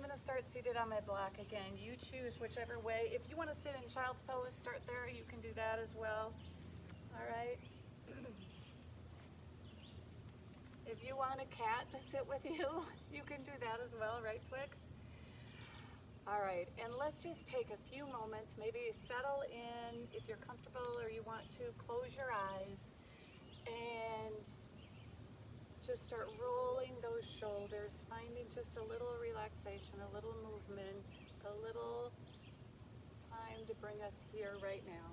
I'm gonna start seated on my block again. You choose whichever way. If you wanna sit in child's pose, start there, you can do that as well. All right. If you want a cat to sit with you, you can do that as well, right, Twix? All right, and let's just take a few moments, maybe settle in if you're comfortable or you want to close your eyes and just start rolling those shoulders, finding just a little relaxation, a little movement, a little time to bring us here right now.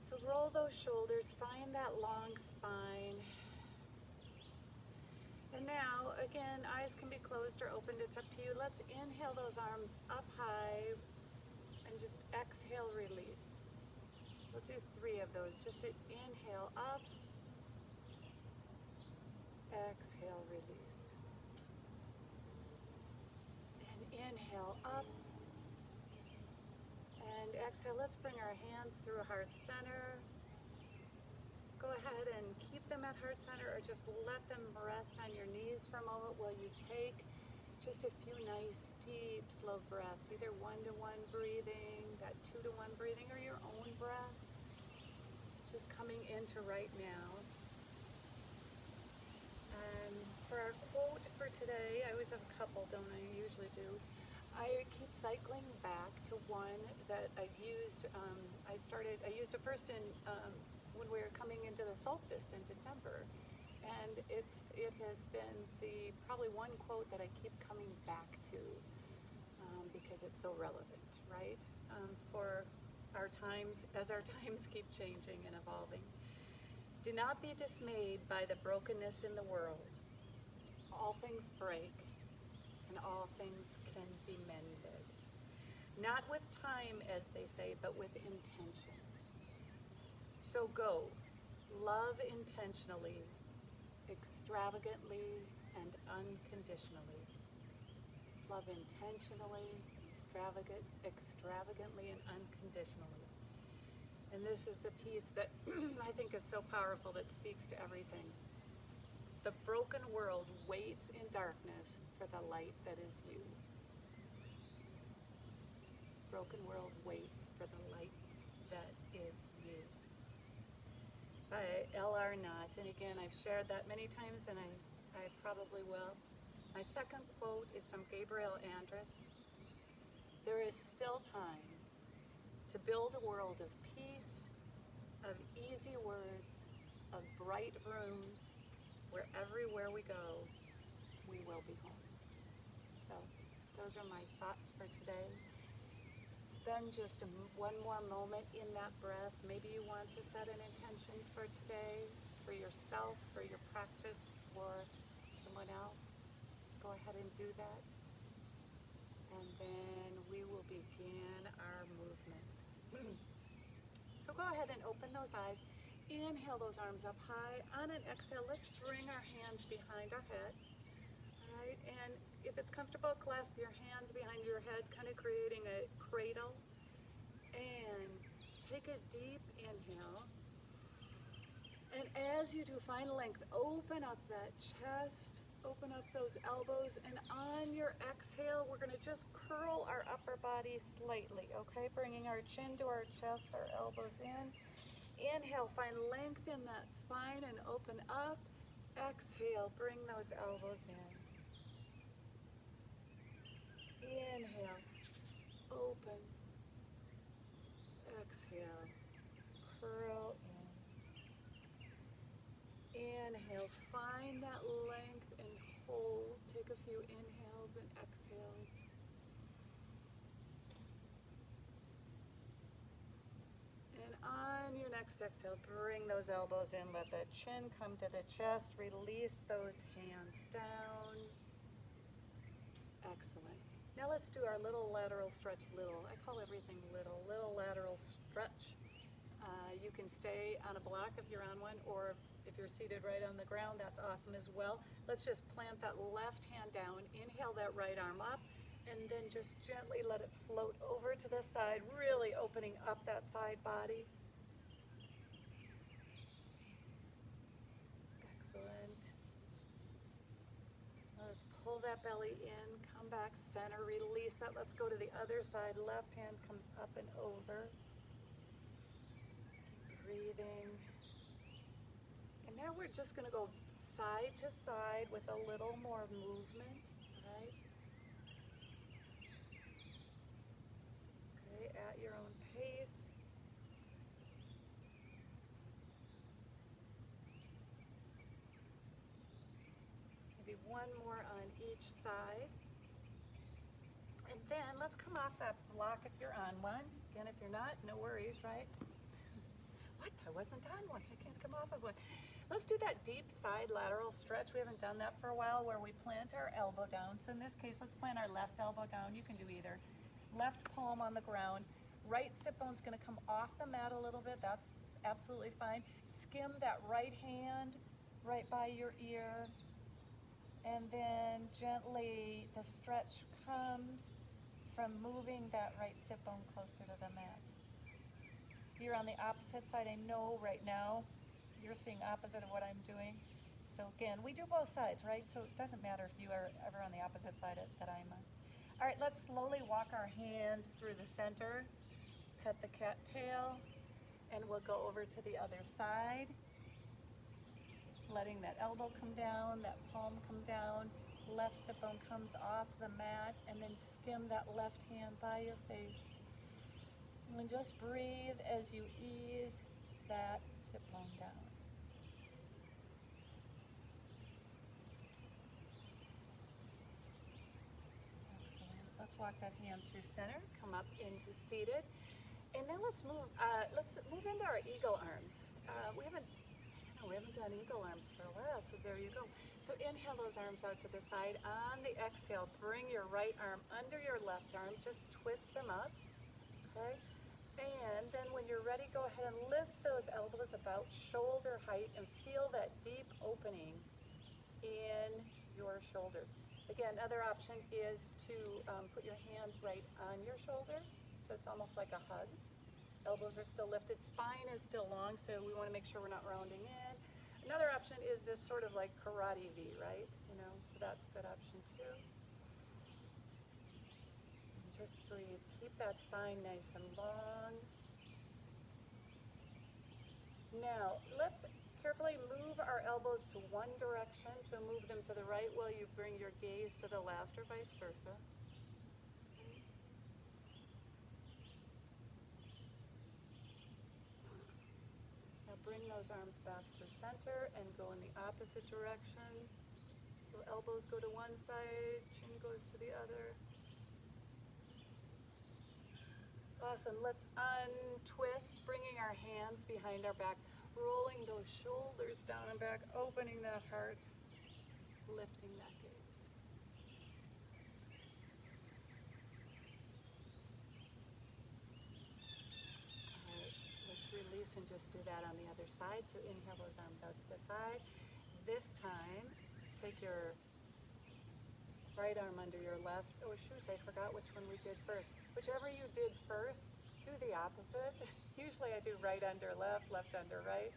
So roll those shoulders, find that long spine. And now, again, eyes can be closed or opened, it's up to you. Let's inhale those arms up high and just exhale, release. We'll do 3 of those. Just inhale up, exhale, release. And inhale up and exhale. Let's bring our hands through heart center. Go ahead and keep them at heart center or just let them rest on your knees for a moment while you take just a few nice, deep, slow breaths, either 1-to-1 breathing, that 2-to-1 breathing, or your own breath, just coming into right now. And for our quote for today, I always have a couple, don't I? I usually do. I keep cycling back to one that I've used. I used it first in when we were coming into the solstice in December, and it has been the probably one quote that I keep coming back to because it's so relevant, right? For our times, as our times keep changing and evolving. Do not be dismayed by the brokenness in the world. All things break, and all things can be mended. Not with time, as they say, but with intention. So go, love intentionally, extravagantly, and unconditionally. Love intentionally, extravagantly, and unconditionally. And this is the piece that I think is so powerful, that speaks to everything. The broken world waits in darkness for the light that is you. Broken world waits for the light that is you. By L.R. Knott, and again, I've shared that many times, and I probably will. My second quote is from Gabriel Andrus. There is still time to build a world of peace, of easy words, of bright rooms, where everywhere we go, we will be home. So those are my thoughts for today. Spend just one more moment in that breath. Maybe you want to set an intention for today, for yourself, for your practice, for someone else. Go ahead and do that. And then we will begin our movement. So go ahead and open those eyes. Inhale those arms up high. On an exhale, let's bring our hands behind our head. All right, and if it's comfortable, clasp your hands behind your head, kind of creating a cradle. And take a deep inhale. And as you do, find length. Open up that chest, open up those elbows, and on your exhale, we're gonna just curl our upper body slightly, okay? Bringing our chin to our chest, our elbows in. Inhale, find length in that spine and open up. Exhale, bring those elbows in. Inhale, open. Exhale, curl in. Inhale, find that length and hold. Take a few inhales and exhales. And on your next exhale, bring those elbows in, let that chin come to the chest, release those hands down. Excellent. Now let's do our little lateral stretch, I call everything little lateral stretch. You can stay on a block if you're on one, or if you're seated right on the ground, that's awesome as well. Let's just plant that left hand down, inhale that right arm up, and then just gently let it float over to the side, really opening up that side body. Excellent. Let's pull that belly in, come back center, release that. Let's go to the other side. Left hand comes up and over. Keep breathing. And now we're just going to go side to side with a little more movement, right? Okay, at your own pace. Maybe one more on each side. And then let's come off that block if you're on one. Again, if you're not, no worries, right? What? I wasn't on one. I can't come off of one. Let's do that deep side lateral stretch. We haven't done that for a while, where we plant our elbow down. So in this case, let's plant our left elbow down. You can do either. Left palm on the ground. Right sit bone's going to come off the mat a little bit. That's absolutely fine. Skim that right hand right by your ear. And then gently the stretch comes from moving that right sit bone closer to the mat. If you're on the opposite side, I know right now you're seeing opposite of what I'm doing. So again, we do both sides, right? So it doesn't matter if you are ever on the opposite side that I'm on. All right, let's slowly walk our hands through the center, pet the cat tail, and we'll go over to the other side, letting that elbow come down, that palm come down, left sit bone comes off the mat, and then skim that left hand by your face. And just breathe as you ease that sit bone down. Excellent. Let's walk that hand through center, come up into seated, and then let's move into our eagle arms. We haven't done eagle arms for a while, so there you go. So inhale those arms out to the side. On the exhale, bring your right arm under your left arm, just twist them up, okay? And then when you're ready, go ahead and lift those elbows about shoulder height and feel that deep opening in your shoulders. Again, other option is to put your hands right on your shoulders, so it's almost like a hug. Elbows are still lifted, spine is still long, so we want to make sure we're not rounding in. Another option is this sort of like karate V, right? You know, so that's a good option too. Just breathe. Keep that spine nice and long. Now, let's carefully move our elbows to one direction. So move them to the right while you bring your gaze to the left, or vice versa. Now bring those arms back to center and go in the opposite direction. So elbows go to one side, chin goes to the other. Awesome. Let's untwist, bringing our hands behind our back, rolling those shoulders down and back, opening that heart, lifting that gaze. All right, let's release and just do that on the other side. So inhale those arms out to the side. This time, take your right arm under your left. Oh shoot, I forgot which one we did first. Whichever you did first, do the opposite. Usually I do right under left, left under right.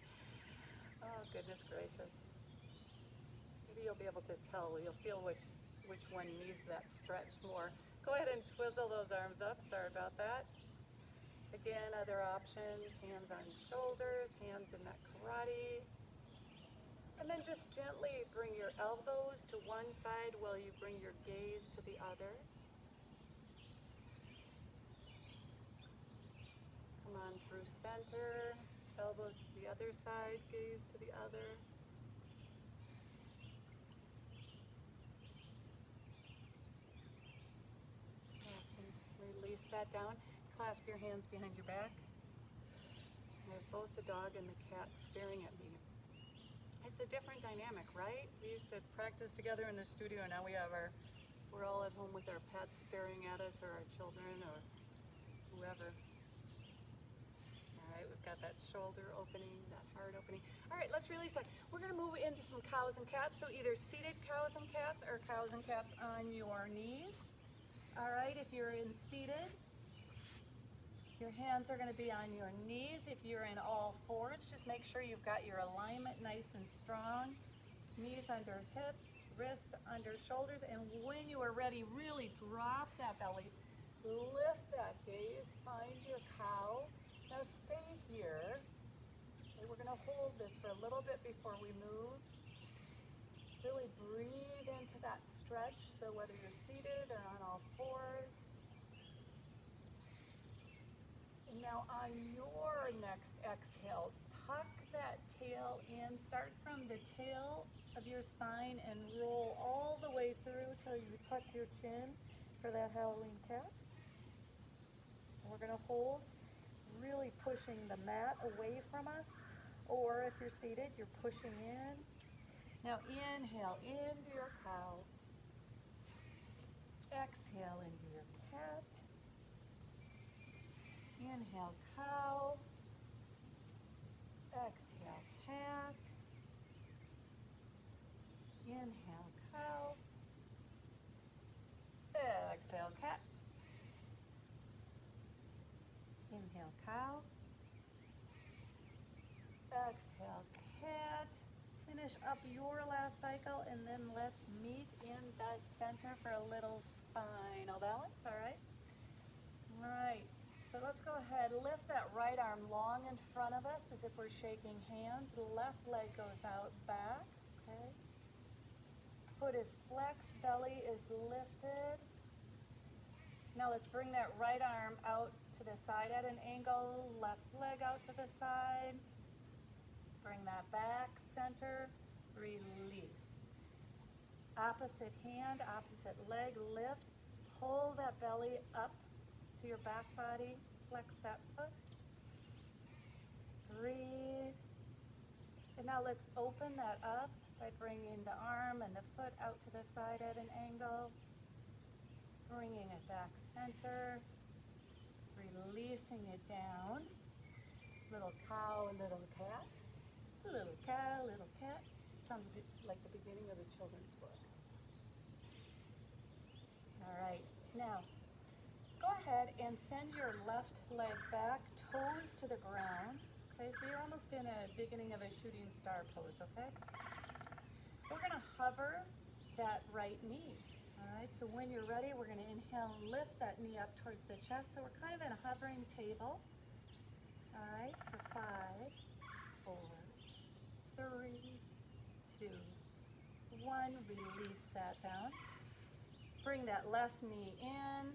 Oh goodness gracious. Maybe you'll be able to tell, you'll feel which one needs that stretch more. Go ahead and twizzle those arms up, sorry about that. Again, other options, hands on shoulders, hands in that karate. And then just gently bring your elbows to one side while you bring your gaze to the other. Come on through center, elbows to the other side, gaze to the other. Awesome. Release that down. Clasp your hands behind your back. I have both the dog and the cat staring at me. It's a different dynamic, right? We used to practice together in the studio, and now we're all at home with our pets staring at us, or our children, or whoever. All right, we've got that shoulder opening, that heart opening. All right, let's release that. We're going to move into some cows and cats, so either seated cows and cats or cows and cats on your knees. All right, if you're in seated, your hands are going to be on your knees. If you're in all fours, just make sure you've got your alignment nice and strong. Knees under hips, wrists under shoulders, and when you are ready, really drop that belly, lift that gaze, find your cow. Now stay here. Okay, we're going to hold this for a little bit before we move. Really breathe into that stretch, so whether you're seated or on all fours. And now on your next exhale, tuck that tail in. Start from the tail of your spine and roll all the way through till you tuck your chin for that howling cat. And we're going to hold, really pushing the mat away from us, or if you're seated, you're pushing in. Now inhale into your cow. Exhale into your cat. Inhale, cow. Exhale, cat. Inhale, cow. Exhale, cat. Inhale, cow. Exhale, cat. Finish up your last cycle, and then let's meet in the center for a little spinal balance, all right? All right, so let's go ahead. Lift that right arm long in front of us as if we're shaking hands. Left leg goes out back, okay? Foot is flexed, belly is lifted. Now let's bring that right arm out to the side at an angle, left leg out to the side. Bring that back, center, release. Opposite hand, opposite leg, lift. Pull that belly up to your back body. Flex that foot. Breathe. And now let's open that up by bringing the arm and the foot out to the side at an angle. Bringing it back center. Releasing it down. Little cow, little cat. Little cow, little cat. Sounds a bit like the beginning of a children's book. All right, now go ahead and send your left leg back, toes to the ground. Okay, so you're almost in a beginning of a shooting star pose, okay? We're gonna hover that right knee. All right, so when you're ready, we're gonna inhale and lift that knee up towards the chest. So we're kind of in a hovering table. All right, for 5, 4, 3, 2, 1. Release that down. Bring that left knee in.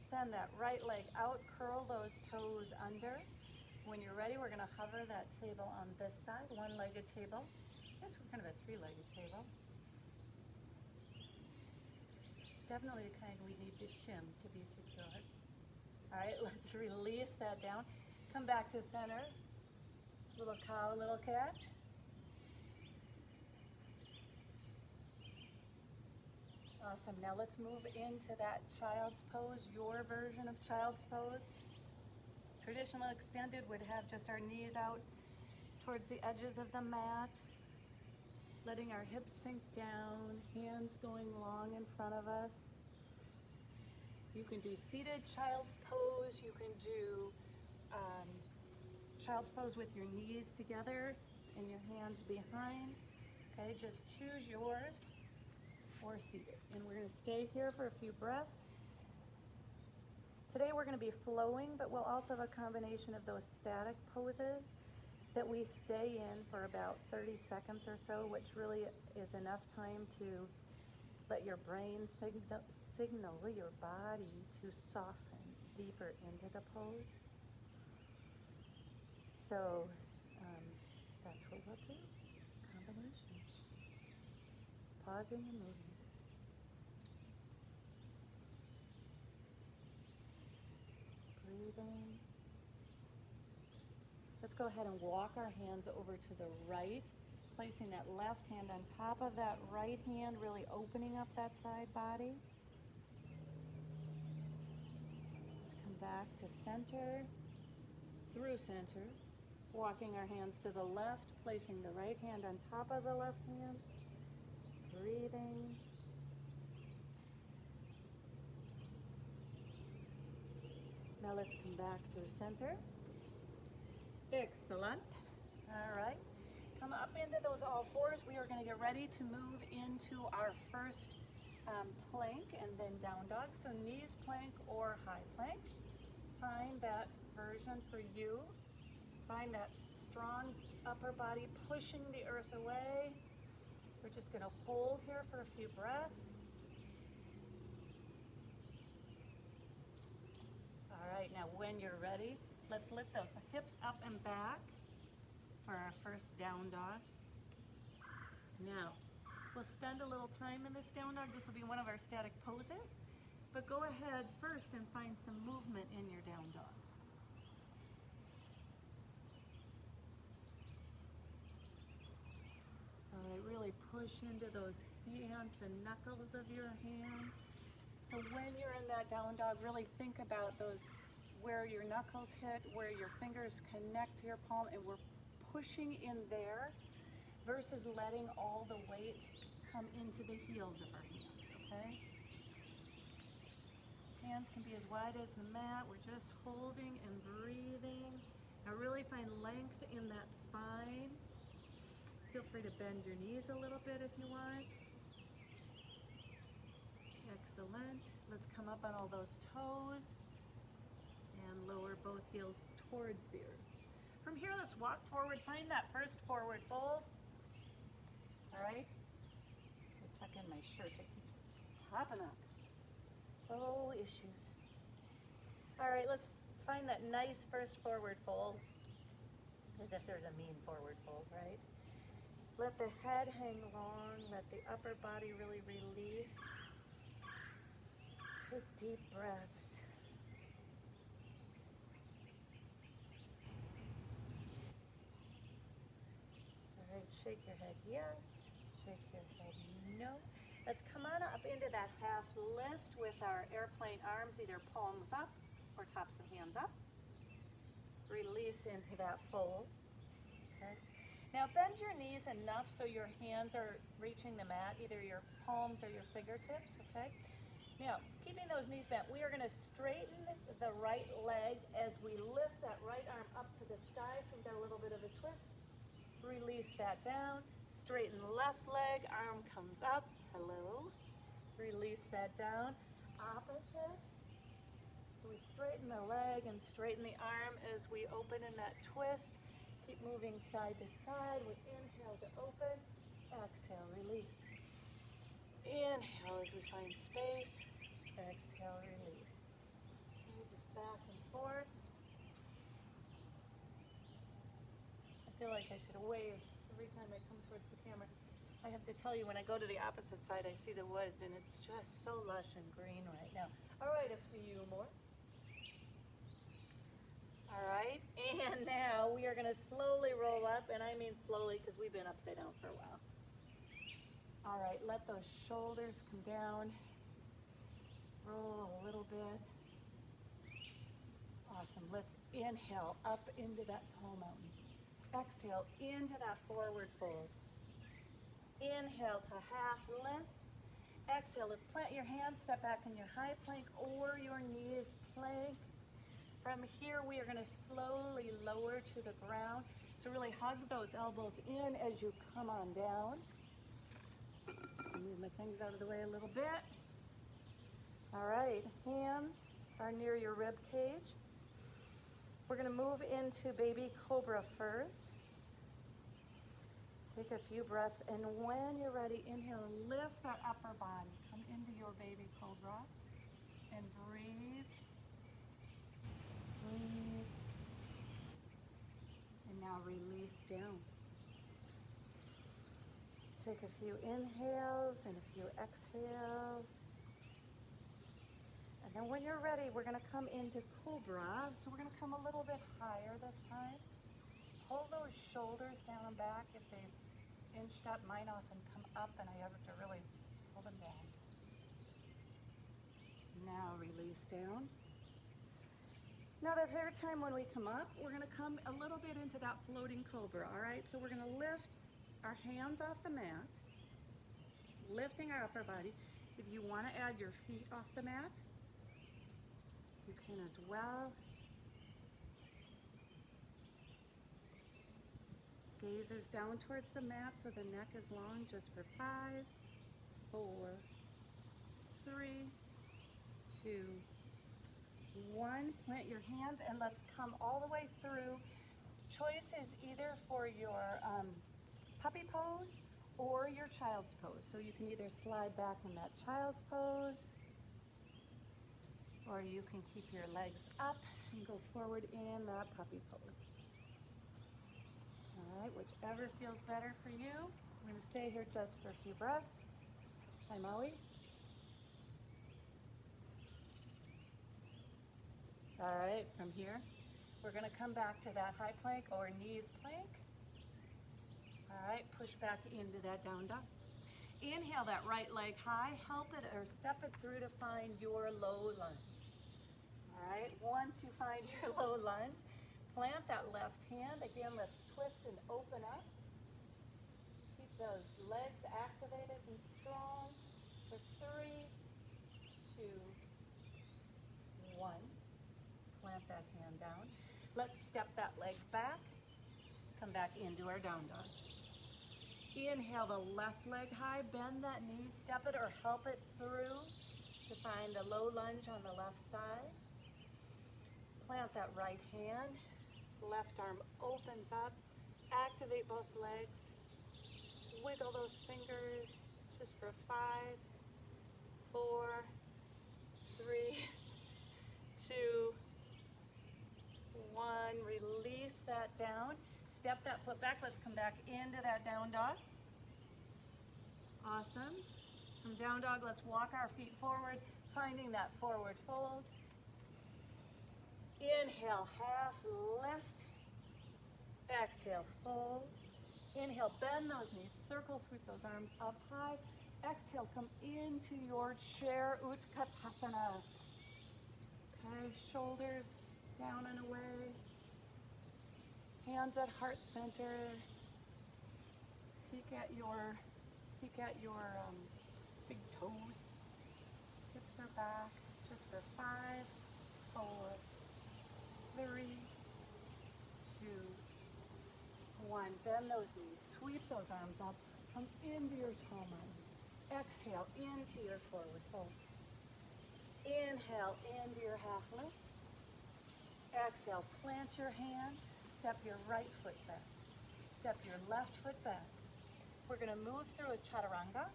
Send that right leg out. Curl those toes under. When you're ready, we're going to hover that table on this side, one-legged table. Yes, we're kind of a three-legged table. Definitely the kind we need to shim to be secured. All right, let's release that down. Come back to center. Little cow, little cat. Awesome. Now let's move into that child's pose, your version of child's pose. Traditional extended would have just our knees out towards the edges of the mat, letting our hips sink down, hands going long in front of us. You can do seated child's pose. You can do child's pose with your knees together and your hands behind. Okay, just choose yours. Or seated. And we're going to stay here for a few breaths. Today we're going to be flowing, but we'll also have a combination of those static poses that we stay in for about 30 seconds or so, which really is enough time to let your brain signal your body to soften deeper into the pose. So that's what we'll do. Combination. Pausing and moving. Breathing. Let's go ahead and walk our hands over to the right, placing that left hand on top of that right hand, really opening up that side body. Let's come back to center, through center, walking our hands to the left, placing the right hand on top of the left hand. Breathing. Now let's come back through center. Excellent. All right. Come up into those all fours. We are going to get ready to move into our first plank and then down dog. So knees plank or high plank. Find that version for you. Find that strong upper body pushing the earth away. We're just going to hold here for a few breaths. All right, now when you're ready, let's lift those hips up and back for our first down dog. Now, we'll spend a little time in this down dog. This will be one of our static poses, but go ahead first and find some movement in your down dog. All right, really push into those hands, the knuckles of your hands. So when you're in that down dog, really think about those, where your knuckles hit, where your fingers connect to your palm, and we're pushing in there versus letting all the weight come into the heels of our hands, okay? Hands can be as wide as the mat. We're just holding and breathing. Now really find length in that spine. Feel free to bend your knees a little bit if you want. Excellent. Let's come up on all those toes and lower both heels towards the earth. From here, let's walk forward. Find that first forward fold. All right. I'll tuck in my shirt. It keeps popping up. Oh, issues. All right, let's find that nice first forward fold. As if there's a mean forward fold, right? Let the head hang long. Let the upper body really release. Take deep breaths. All right, shake your head yes, shake your head no. Let's come on up into that half lift with our airplane arms, either palms up or tops of hands up. Release into that fold. Okay. Now bend your knees enough so your hands are reaching the mat, either your palms or your fingertips, okay? Now, keeping those knees bent, we are going to straighten the right leg as we lift that right arm up to the sky, so we've got a little bit of a twist. Release that down. Straighten the left leg, arm comes up. Hello. Release that down. Opposite. So we straighten the leg and straighten the arm as we open in that twist. Keep moving side to side. We inhale to open. Exhale, release. Inhale as we find space. Exhale, release. Just back and forth. I feel like I should wave every time I come towards the camera. I have to tell you, when I go to the opposite side, I see the woods, and it's just so lush and green right now. All right, a few more. All right, and now we are going to slowly roll up, and I mean slowly because we've been upside down for a while. All right, let those shoulders come down. Roll a little bit. Awesome. Let's inhale up into that tall mountain. Exhale into that forward fold. Inhale to half lift. Exhale, let's plant your hands, step back in your high plank or your knees plank. From here, we are going to slowly lower to the ground. So really hug those elbows in as you come on down. Move my things out of the way a little bit. All right, hands are near your rib cage. We're going to move into baby cobra first. Take a few breaths, and when you're ready, inhale and lift that upper body. Come into your baby cobra and breathe. Breathe. And now release down. Take a few inhales and a few exhales. And then when you're ready, we're going to come into cobra. So we're going to come a little bit higher this time. Pull those shoulders down and back. If they've inched up, mine often come up, and I have to really pull them down. Now release down. Now the third time when we come up, we're going to come a little bit into that floating cobra, all right? So we're going to lift our hands off the mat, lifting our upper body. If you want to add your feet off the mat, you can as well. Gaze is down towards the mat so the neck is long, just for 5, 4, 3, 2, 1. Plant your hands and let's come all the way through. Choice is either for your puppy pose or your child's pose. So you can either slide back in that child's pose, or you can keep your legs up and go forward in that puppy pose. All right, whichever feels better for you. I'm going to stay here just for a few breaths. Hi, Maui. All right, from here, we're going to come back to that high plank or knees plank. All right, push back into that down dog. Inhale that right leg high, help it or step it through to find your low lunge. All right, once you find your low lunge, plant that left hand. Again, let's twist and open up. Keep those legs activated and strong for 3, 2, 1. Plant that hand down. Let's step that leg back. Come back into our down dog. Inhale the left leg high, bend that knee, step it or help it through to find the low lunge on the left side. Plant that right hand, left arm opens up, activate both legs, wiggle those fingers just for 5, 4, 3, 2, 1. Release that down. Step that foot back. Let's come back into that down dog. Awesome. From down dog, let's walk our feet forward, finding that forward fold. Inhale, half lift. Exhale, fold. Inhale, bend those knees, circle, sweep those arms up high. Exhale, come into your chair, Utkatasana. Okay, shoulders down and away. Hands at heart center. Peek at your big toes. Hips are back. Just for 5, 4, 3, 2, 1. Bend those knees. Sweep those arms up. Come into your toma. Exhale into your forward fold. Inhale into your half lift. Exhale, plant your hands. Step your right foot back. Step your left foot back. We're going to move through a chaturanga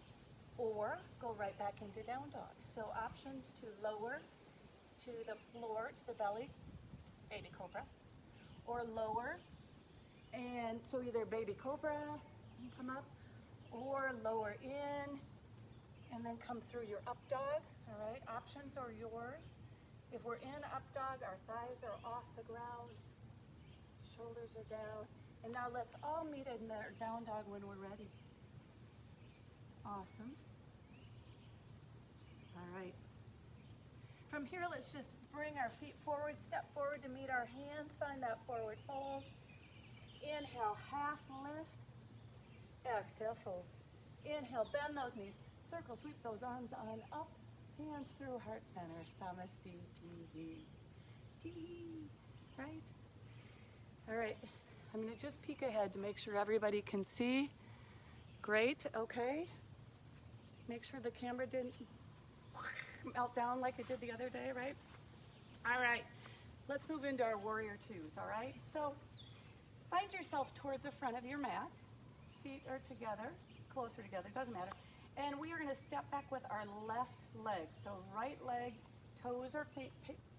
or go right back into down dog. So options to lower to the floor, to the belly, baby cobra, or lower. And so either baby cobra and come up, or lower in and then come through your up dog. All right, options are yours. If we're in up dog, our thighs are off the ground. Shoulders are down. And now let's all meet in our down dog when we're ready. Awesome. All right. From here, let's just bring our feet forward, step forward to meet our hands, find that forward fold. Inhale, half lift. Exhale, fold. Inhale, bend those knees. Circle, sweep those arms on up. Hands through heart center. Namaste. Right? All right, I'm going to just peek ahead to make sure everybody can see. Great, okay. Make sure the camera didn't melt down like it did the other day, right? All right, let's move into our warrior twos, all right? So find yourself towards the front of your mat. Feet are together, closer together, doesn't matter. And we are going to step back with our left leg. So right leg, toes are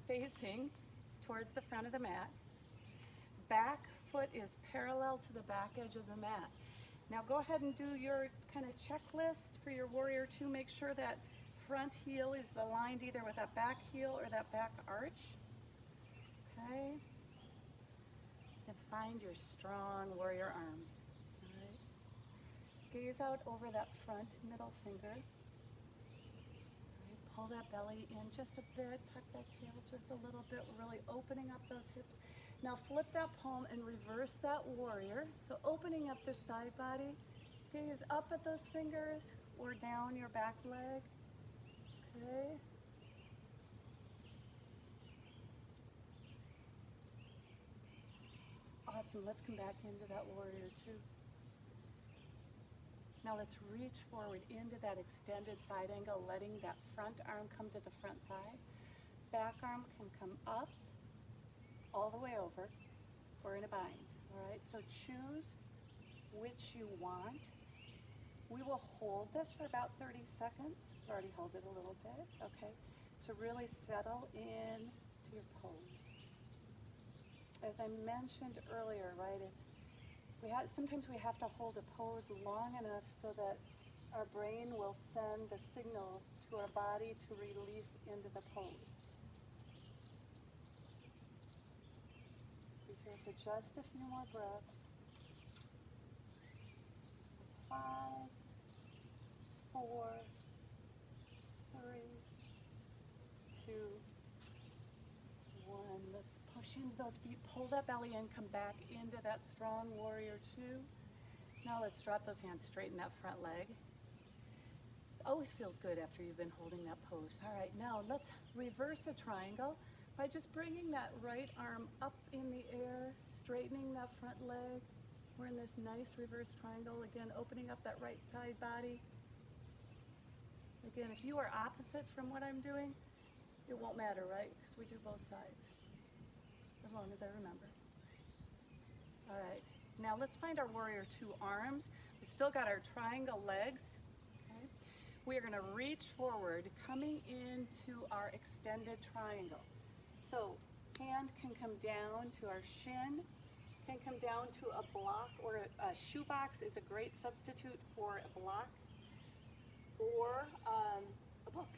facing towards the front of the mat. Back foot is parallel to the back edge of the mat. Now go ahead and do your kind of checklist for your warrior two. Make sure that front heel is aligned either with that back heel or that back arch. Okay. And find your strong warrior arms. All right. Gaze out over that front middle finger. All right. Pull that belly in just a bit. Tuck that tail just a little bit. We're really opening up those hips. Now flip that palm and reverse that warrior. So opening up the side body, gaze up at those fingers or down your back leg. Okay. Awesome. Let's come back into that warrior two. Now let's reach forward into that extended side angle, letting that front arm come to the front thigh. Back arm can come up all the way over. We're in a bind. All right, so choose which you want. We will hold this for about 30 seconds. We've already held it a little bit, okay? So really settle in to your pose. As I mentioned earlier, right, sometimes we have to hold a pose long enough so that our brain will send the signal to our body to release into the pose. So just a few more breaths. 5, 4, 3, 2, 1. Let's push into those feet. Pull that belly in. Come back into that strong warrior two. Now let's drop those hands. Straighten that front leg. It always feels good after you've been holding that pose. All right, now let's reverse a triangle by just bringing that right arm up in the air, straightening that front leg. We're in this nice reverse triangle. Again, opening up that right side body. Again, if you are opposite from what I'm doing, it won't matter, right? Because we do both sides, as long as I remember. All right, now let's find our warrior two arms. We still got our triangle legs, okay? We are gonna reach forward, coming into our extended triangle. So hand can come down to our shin, can come down to a block, or a shoebox is a great substitute for a block, or a book.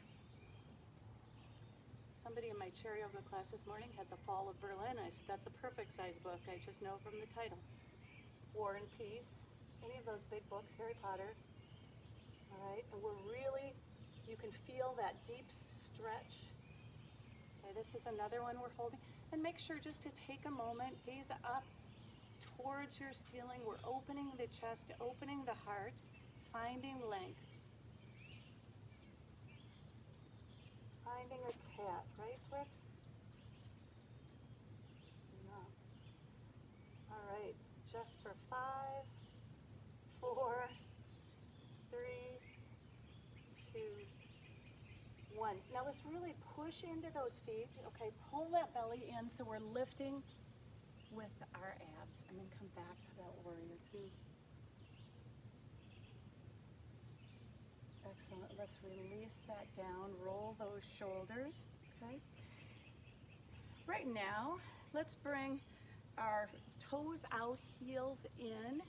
Somebody in my chair yoga class this morning had The Fall of Berlin. I said, that's a perfect size book. I just know from the title. War and Peace, any of those big books, Harry Potter. All right, and you can feel that deep stretch. Okay, this is another one we're holding. And make sure just to take a moment, gaze up towards your ceiling. We're opening the chest, opening the heart, finding length. Finding a cat, right, Twix? No. All right, just for 5, 4, 3, 2, 1. Now let's really push into those feet, okay? Pull that belly in so we're lifting with our abs, and then come back to that warrior two. Excellent. Let's release that down. Roll those shoulders, okay? Right now, let's bring our toes out, heels in,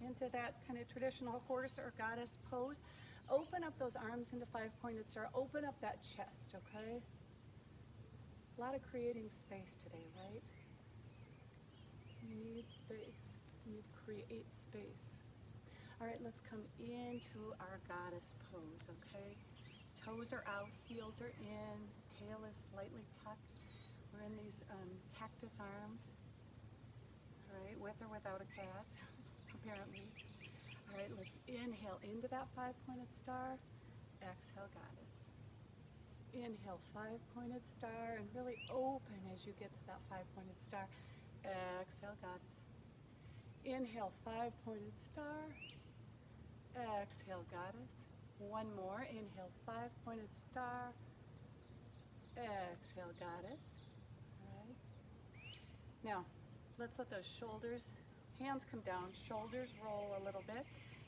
into that kind of traditional horse or goddess pose. Open up those arms into 5-pointed star. Open up that chest, okay? A lot of creating space today, right? You need space. You need to create space. All right, let's come into our goddess pose, okay? Toes are out, heels are in, tail is slightly tucked. We're in these cactus arms, all right, with or without a cat, apparently. All right, let's inhale into that 5-pointed star. Exhale, goddess. Inhale, 5-pointed star, and really open as you get to that 5-pointed star. Exhale, goddess. Inhale, 5-pointed star. Exhale, goddess. One more. Inhale, 5-pointed star. Exhale, goddess. All right. Now, let's let those shoulders, hands come down, shoulders roll a little bit.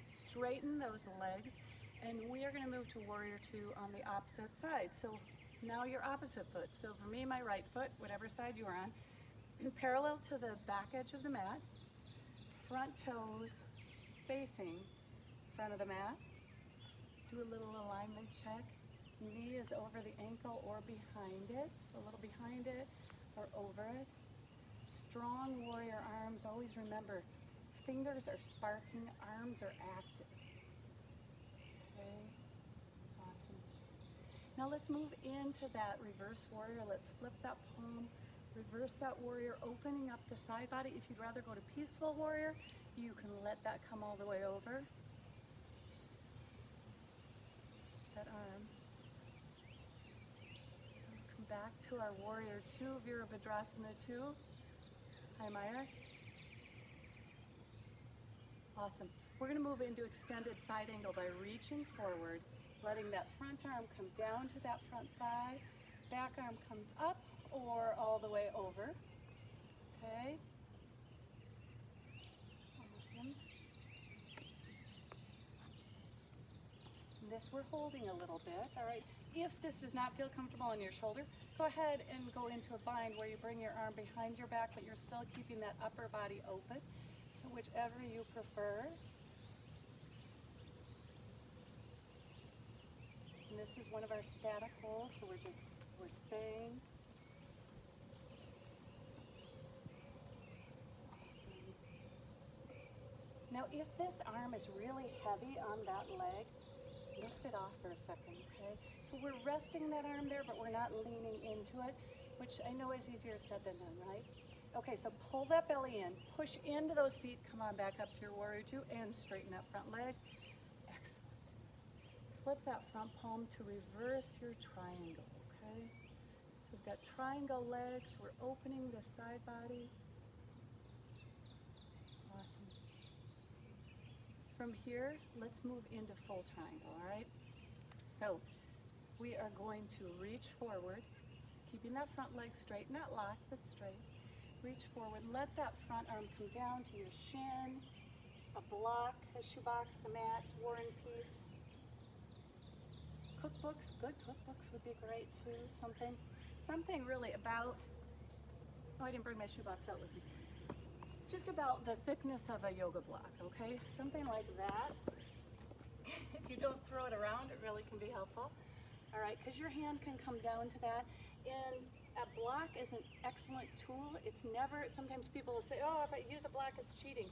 Straighten those legs, and we are going to move to warrior two on the opposite side. So now your opposite foot. So for me, my right foot, whatever side you are on, parallel to the back edge of the mat, front toes facing front of the mat. Do a little alignment check. Knee is over the ankle or behind it, so a little behind it or over it. Strong warrior arms. Always remember, fingers are sparking, arms are active. Okay, awesome. Now let's move into that reverse warrior. Let's flip that palm, reverse that warrior, opening up the side body. If you'd rather go to peaceful warrior, you can let that come all the way over. That arm. Let's come back to our warrior two, Virabhadrasana 2. Hi, Meyer. Awesome. We're going to move into extended side angle by reaching forward, letting that front arm come down to that front thigh. Back arm comes up or all the way over. Okay. Awesome. And this we're holding a little bit. All right. If this does not feel comfortable on your shoulder, go ahead and go into a bind where you bring your arm behind your back, but you're still keeping that upper body open. So whichever you prefer. And this is one of our static holds, so we're staying. Awesome. Now if this arm is really heavy on that leg, lift it off for a second, okay? So we're resting that arm there, but we're not leaning into it, which I know is easier said than done, right? Okay, so pull that belly in, push into those feet, come on back up to your warrior two, and straighten that front leg. Excellent. Flip that front palm to reverse your triangle, okay? So we've got triangle legs, we're opening the side body. Awesome. From here, let's move into full triangle, all right? So we are going to reach forward, keeping that front leg straight, not locked, but straight. Reach forward, let that front arm come down to your shin, a block, a shoebox, a mat, War and Peace. Cookbooks, good cookbooks would be great too. Something really about, oh, I didn't bring my shoebox out with me. Just about the thickness of a yoga block, okay? Something like that. If you don't throw it around, it really can be helpful. All right, because your hand can come down to that. And a block is an excellent tool. It's never, sometimes people will say, oh, if I use a block, it's cheating.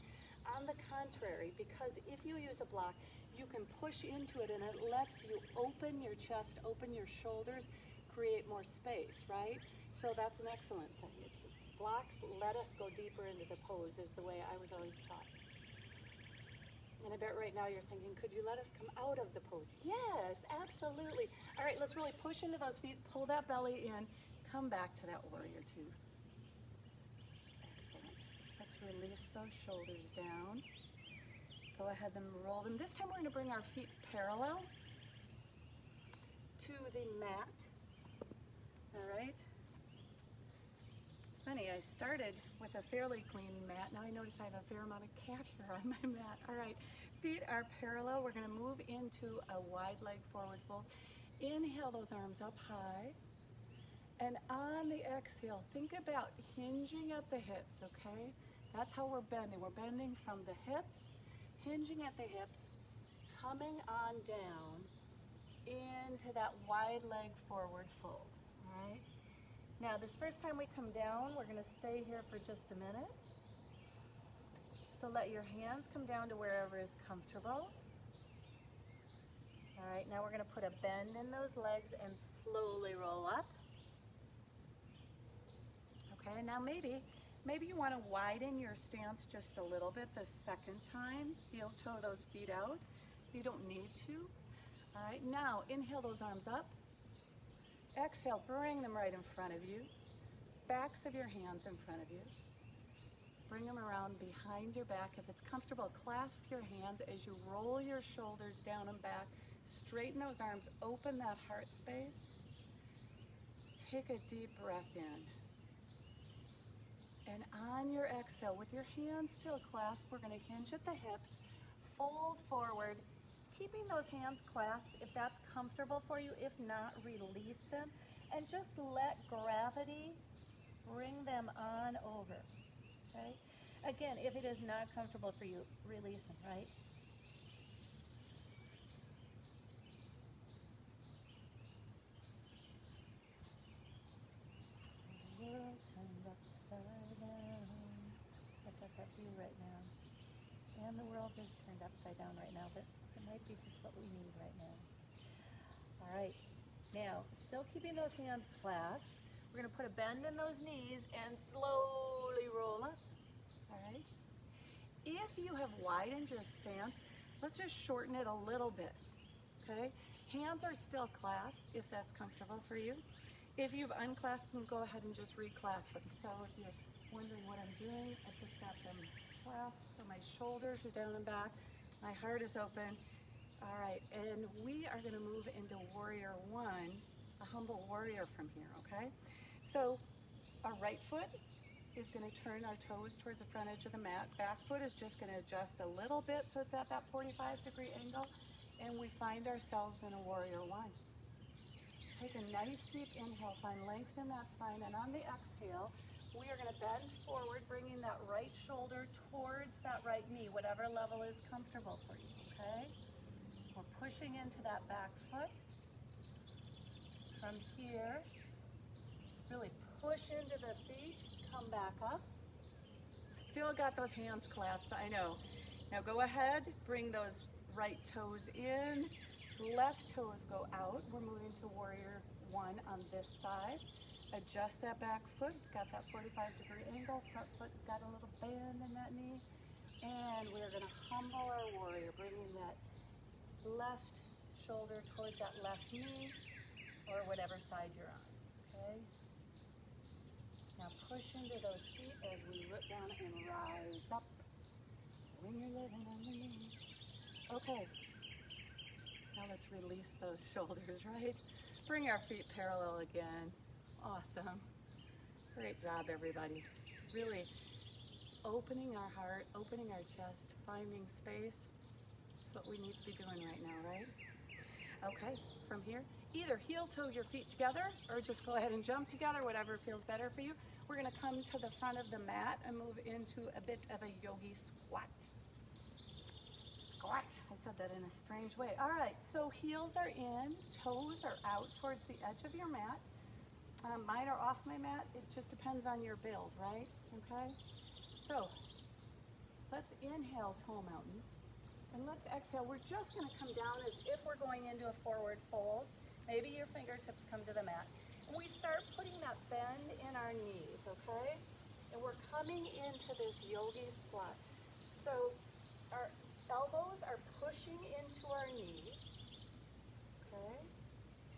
On the contrary, because if you use a block, you can push into it and it lets you open your chest, open your shoulders, create more space, right? So that's an excellent thing. Blocks let us go deeper into the pose is the way I was always taught. And I bet right now you're thinking, could you let us come out of the pose? Yes, absolutely. All right, let's really push into those feet, pull that belly in, come back to that warrior two. Excellent. Let's release those shoulders down. Go ahead and roll them. This time we're going to bring our feet parallel to the mat. All right. It's funny, I started with a fairly clean mat. Now I notice I have a fair amount of cat hair on my mat. All right, feet are parallel. We're going to move into a wide leg forward fold. Inhale those arms up high. And on the exhale, think about hinging at the hips, okay? That's how we're bending. We're bending from the hips, hinging at the hips, coming on down into that wide leg forward fold, all right? Now, this first time we come down, we're going to stay here for just a minute. So let your hands come down to wherever is comfortable. All right, now we're going to put a bend in those legs and slowly roll up. Okay, now maybe you want to widen your stance just a little bit the second time. Heel toe those feet out. You don't need to. All right, now inhale those arms up. Exhale, bring them right in front of you. Backs of your hands in front of you. Bring them around behind your back. If it's comfortable, clasp your hands as you roll your shoulders down and back. Straighten those arms, open that heart space. Take a deep breath in. And on your exhale, with your hands still clasped, we're going to hinge at the hips, fold forward, keeping those hands clasped if that's comfortable for you. If not, release them and just let gravity bring them on over, okay? Again, if it is not comfortable for you, release them, right? World turned upside down. I've got that view right now. And the world is turned upside down right now, but it might be just what we need right now. All right, now, still keeping those hands clasped, we're gonna put a bend in those knees and slowly roll up, all right? If you have widened your stance, let's just shorten it a little bit, okay? Hands are still clasped if that's comfortable for you. If you've unclasped them, go ahead and just reclasp them. So if you're wondering what I'm doing, I've just got them clasped so my shoulders are down and back. My heart is open. All right, and we are going to move into warrior one, a humble warrior from here, okay? So our right foot is going to turn our toes towards the front edge of the mat. Back foot is just going to adjust a little bit so it's at that 45-degree angle, and we find ourselves in a warrior one. Take a nice deep inhale, find length in that spine, and on the exhale, we are going to bend forward, bringing that right shoulder towards that right knee, whatever level is comfortable for you, okay? We're pushing into that back foot. From here, really push into the feet, come back up. Still got those hands clasped, I know. Now go ahead, bring those right toes in, left toes go out. We're moving to warrior one on this side. Adjust that back foot, it's got that 45-degree angle. Front foot's got a little bend in that knee. And we're gonna humble our warrior, bringing that left shoulder towards that left knee, or whatever side you're on, okay? Now push into those feet as we root down and rise up when you're living on the knees. Okay, now let's release those shoulders, right? Bring our feet parallel again. Awesome. Great job, everybody. Really opening our heart, opening our chest, finding space. That's what we need to be doing right now, right? Okay, from here, either heel toe your feet together or just go ahead and jump together, whatever feels better for you. We're gonna come to the front of the mat and move into a bit of a yogi squat. Squat, I said that in a strange way. All right, so heels are in, toes are out towards the edge of your mat. Mine are off my mat, it just depends on your build, right? Okay, so let's inhale, toe mountain. And let's exhale. We're just going to come down as if we're going into a forward fold. Maybe your fingertips come to the mat. And we start putting that bend in our knees, okay? And we're coming into this yogi squat. So our elbows are pushing into our knees, okay?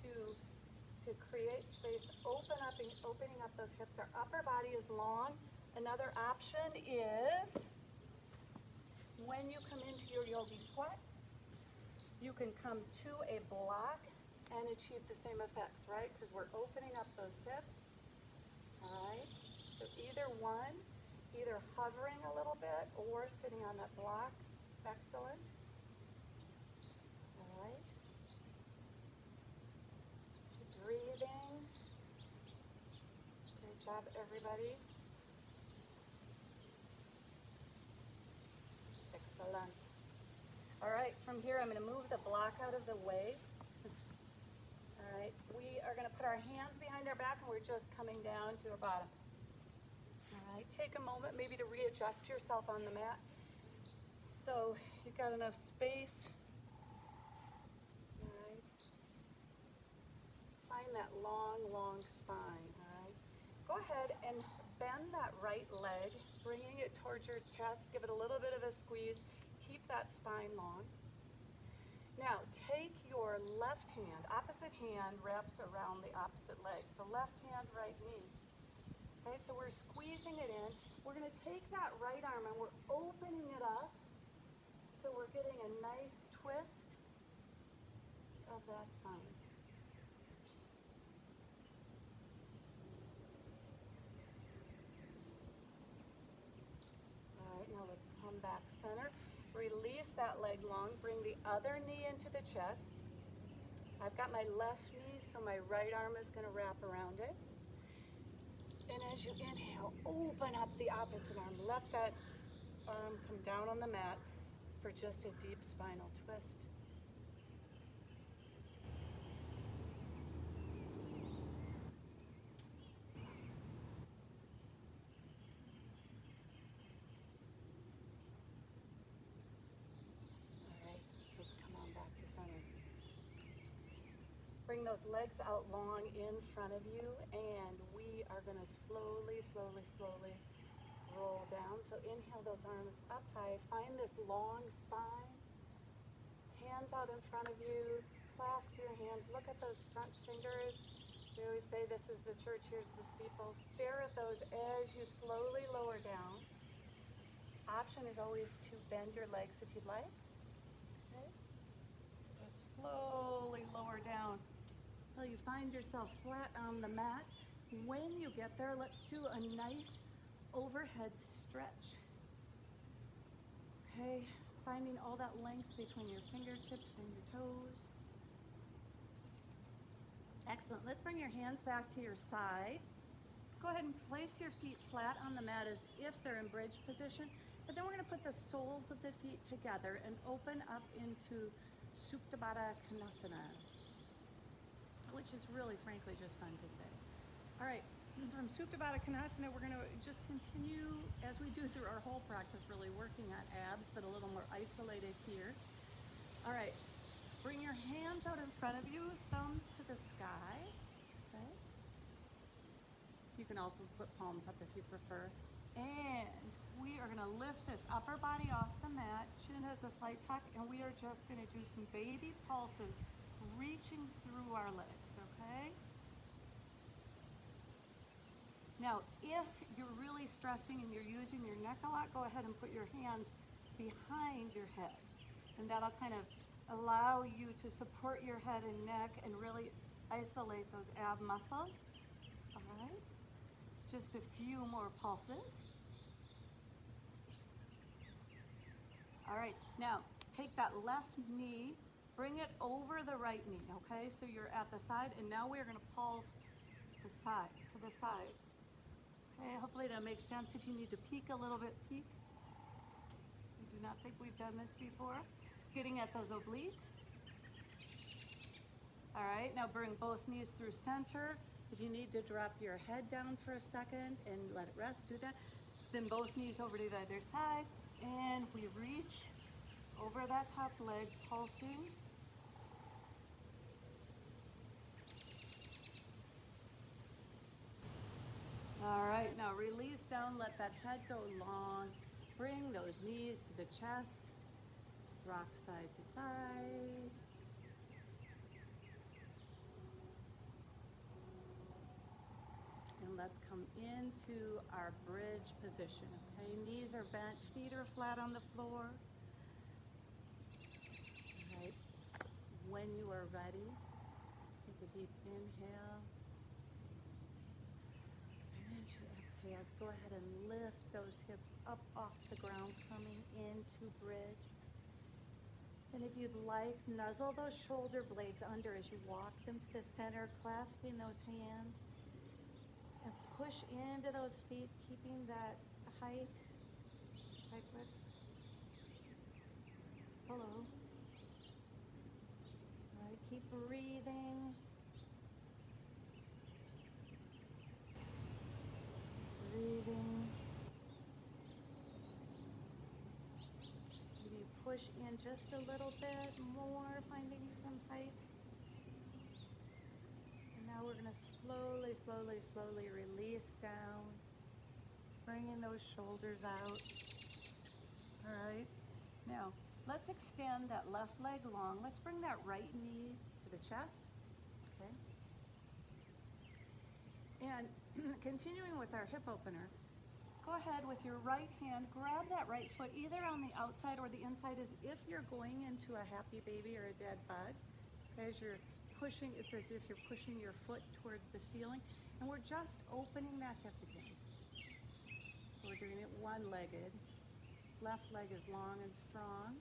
To create space, opening up those hips. Our upper body is long. Another option is, when you come into your yogi squat, you can come to a block and achieve the same effects, right? Because we're opening up those hips, all right? So either one, either hovering a little bit or sitting on that block. Excellent. All right. Breathing. Great job, everybody. Excellent. All right, from here I'm going to move the block out of the way. All right, we are going to put our hands behind our back and we're just coming down to our bottom. All right, take a moment maybe to readjust yourself on the mat. So you've got enough space. All right. Find that long, long spine. All right. Go ahead and bend that right leg, bringing it towards your chest. Give it a little bit of a squeeze. Keep that spine long. Now, take your left hand, opposite hand wraps around the opposite leg. So left hand, right knee. Okay, so we're squeezing it in. We're going to take that right arm and we're opening it up. So we're getting a nice twist of that spine. All right, now let's come back center. Release that leg long, bring the other knee into the chest. I've got my left knee, so my right arm is going to wrap around it. And as you inhale, open up the opposite arm. Let that arm come down on the mat for just a deep spinal twist. Bring those legs out long in front of you, and we are going to slowly, slowly, slowly roll down. So inhale those arms up high. Find this long spine. Hands out in front of you. Clasp your hands. Look at those front fingers. We always say this is the church, here's the steeple. Stare at those as you slowly lower down. Option is always to bend your legs if you'd like. Okay. Just slowly lower down until you find yourself flat on the mat. When you get there, let's do a nice overhead stretch. Okay, finding all that length between your fingertips and your toes. Excellent. Let's bring your hands back to your side. Go ahead and place your feet flat on the mat as if they're in bridge position. But then we're going to put the soles of the feet together and open up into Supta Baddha Konasana, which is really, frankly, just fun to say. All right, from Supta Baddha Konasana, we're going to just continue, as we do through our whole practice, really working on abs, but a little more isolated here. All right. Bring your hands out in front of you, thumbs to the sky. Okay. You can also put palms up if you prefer. And we are going to lift this upper body off the mat. Chin has a slight tuck, and we are just going to do some baby pulses, reaching through our legs, okay? Now, if you're really stressing and you're using your neck a lot, go ahead and put your hands behind your head. And that'll kind of allow you to support your head and neck and really isolate those ab muscles. All right, just a few more pulses. All right, now take that left knee, bring it over the right knee, okay? So you're at the side, and now we're gonna pulse the side to the side. Okay, hopefully that makes sense. If you need to peek a little bit, peek. I do not think we've done this before. Getting at those obliques. All right, now bring both knees through center. If you need to drop your head down for a second and let it rest, do that. Then both knees over to the other side, and we reach over that top leg, pulsing. All right, now release down, let that head go long. Bring those knees to the chest. Rock side to side. And let's come into our bridge position, okay? Knees are bent, feet are flat on the floor. All right, when you are ready, take a deep inhale. And as you exhale, go ahead and lift those hips up off the ground, coming into bridge. And if you'd like, nuzzle those shoulder blades under as you walk them to the center, clasping those hands. And push into those feet, keeping that height. Right, Brooks? Hello. All right, keep breathing. Breathing. Push in just a little bit more, finding some height. And now we're going to slowly, slowly, slowly release down, bringing those shoulders out. All right. Now, let's extend that left leg long. Let's bring that right knee to the chest. Okay. And continuing with our hip opener, go ahead with your right hand, grab that right foot either on the outside or the inside as if you're going into a happy baby or a dead bug. Okay, as you're pushing, it's as if you're pushing your foot towards the ceiling. And we're just opening that hip again. So we're doing it one-legged. Left leg is long and strong.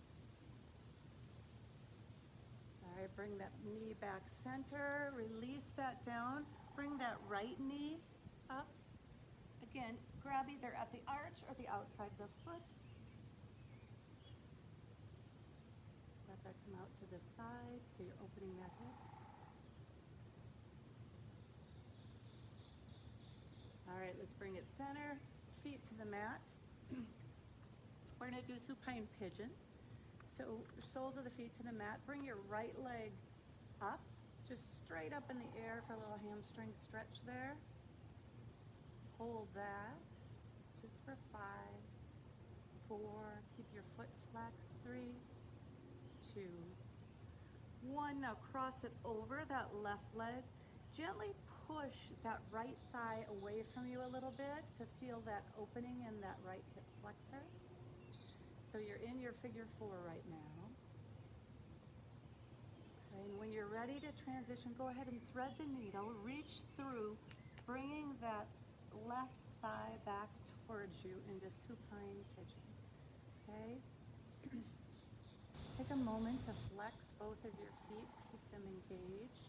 All right, bring that knee back center, release that down, bring that right knee up. Again, grab either at the arch or the outside of the foot. Let that come out to the side, so you're opening that hip. All right, let's bring it center, feet to the mat. We're gonna do supine pigeon. So soles of the feet to the mat. Bring your right leg up, just straight up in the air for a little hamstring stretch there. Hold that, just for 5, 4, keep your foot flexed, 3, 2, 1. Now cross it over that left leg Gently push that right thigh away from you a little bit to feel that opening in that right hip flexor. So you're in your figure 4 right now. Okay, and when you're ready to transition, go ahead and thread the needle, reach through, bringing that left thigh back towards you into supine pigeon. Okay? Take a moment to flex both of your feet, keep them engaged.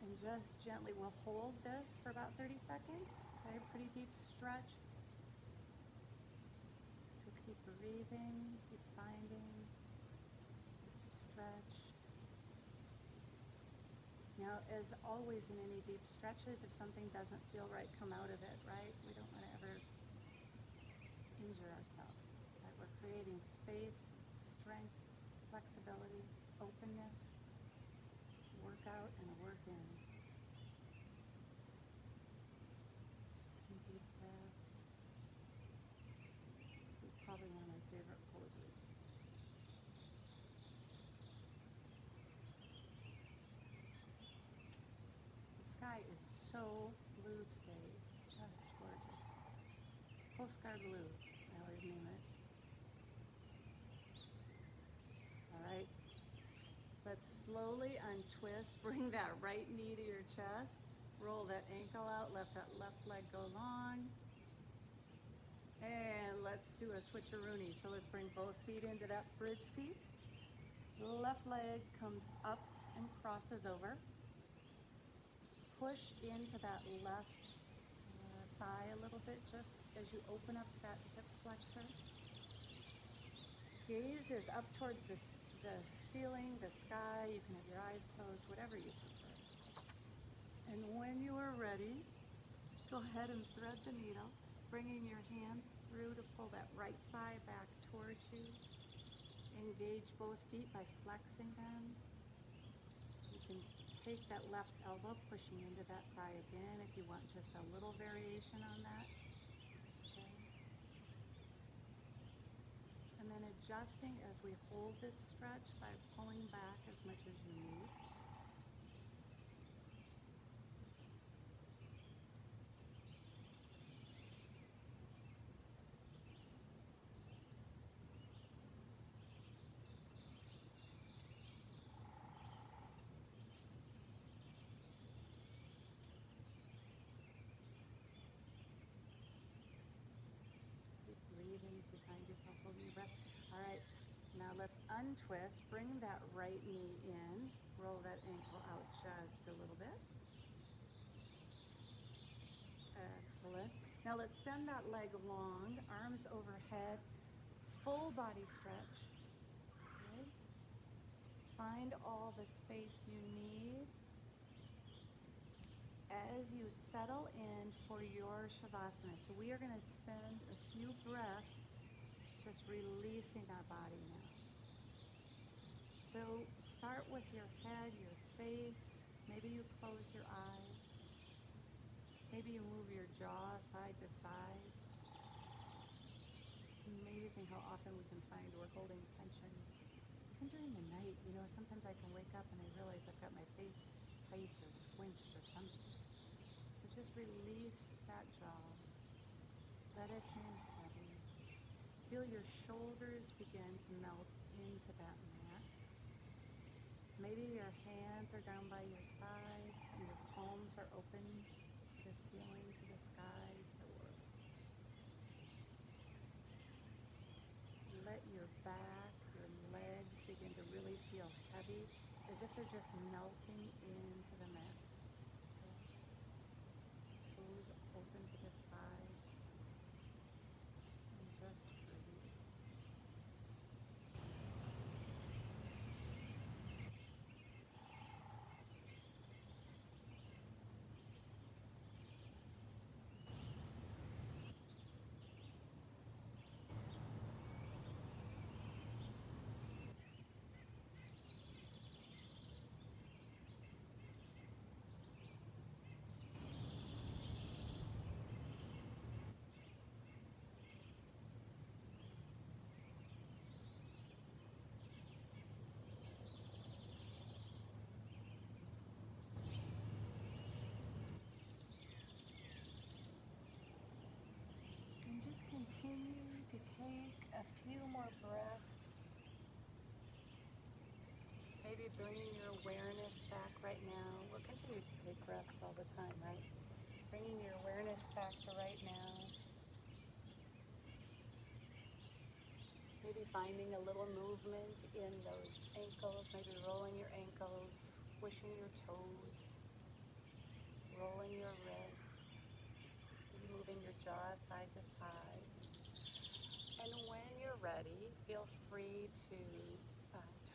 And just gently, we'll hold this for about 30 seconds. Okay, pretty deep stretch. So keep breathing, keep finding the stretch. Now, as always in any deep stretches, if something doesn't feel right, come out of it, right? We don't want to ever injure ourselves. Right? We're creating space, strength, flexibility, openness, work out and work in. Some deep breaths. It's probably one of my favorite poses. The sky is so blue today. It's just gorgeous. Postcard blue, I always name it. All right. Let's slowly untwist. Bring that right knee to your chest. Roll that ankle out. Let that left leg go long. And let's do a switcheroony. So let's bring both feet into that bridge feet. Left leg comes up and crosses over. Push into that left thigh a little bit just as you open up that hip flexor. Gaze is up towards the ceiling, the sky. You can have your eyes closed, whatever you prefer. And when you are ready, go ahead and thread the needle, bringing your hands through to pull that right thigh back towards you. Engage both feet by flexing them. You can take that left elbow, pushing into that thigh again if you want just a little variation on that. Okay. And then adjusting as we hold this stretch by pulling back as much as you need. Breathing if you find yourself holding your breath. All right, now let's untwist. Bring that right knee in. Roll that ankle out just a little bit. Excellent. Now let's send that leg long, arms overhead, full body stretch. Okay. Find all the space you need as you settle in for your Shavasana. So we are going to spend a few breaths just releasing our body now. So start with your head, your face. Maybe you close your eyes. Maybe you move your jaw side to side. It's amazing how often we can find we're holding tension. Even during the night, sometimes I can wake up and I realize I've got my face tight or squinched or something. So just release that jaw. Let it hang heavy. Feel your shoulders begin to melt into that mat. Maybe your hands are down by your sides and your palms are open to the ceiling, to the sky, to the world. Let your back, your legs begin to really feel heavy, as if they're just melting into the mat. Toes open to the side. And just breathe. take a few more breaths. Maybe bringing your awareness back right now. We'll continue to take breaths all the time, right? Bringing your awareness back to right now. Maybe finding a little movement in those ankles, maybe rolling your ankles, squishing your toes, rolling your wrists, maybe moving your jaw side to side. And when you're ready, feel free to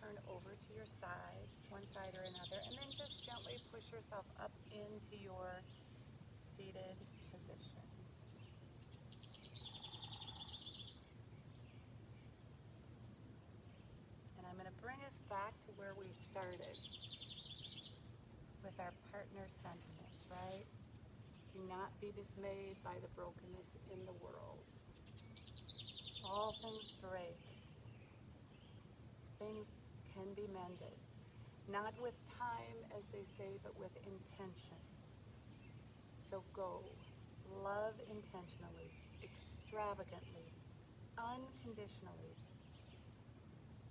turn over to your side, one side or another, and then just gently push yourself up into your seated position. And I'm going to bring us back to where we started with our partner sentiments, right? Do not be dismayed by the brokenness in the world. All things break. Things can be mended. Not with time, as they say, but with intention. So go. Love intentionally, extravagantly, unconditionally.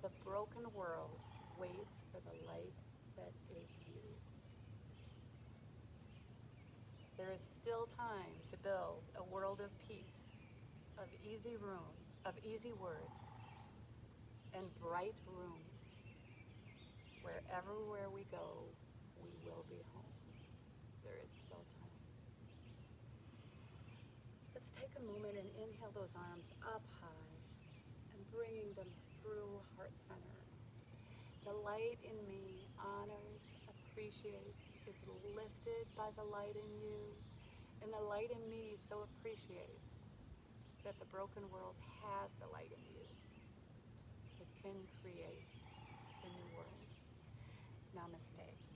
The broken world waits for the light that is you. There is still time to build a world of peace, of easy rooms, of easy words, and bright rooms. Where everywhere we go, we will be home. There is still time. Let's take a moment and inhale those arms up high and bringing them through heart center. The light in me honors, appreciates, is lifted by the light in you, and the light in me so appreciates that the broken world has the light in you. It can create a new world. Namaste.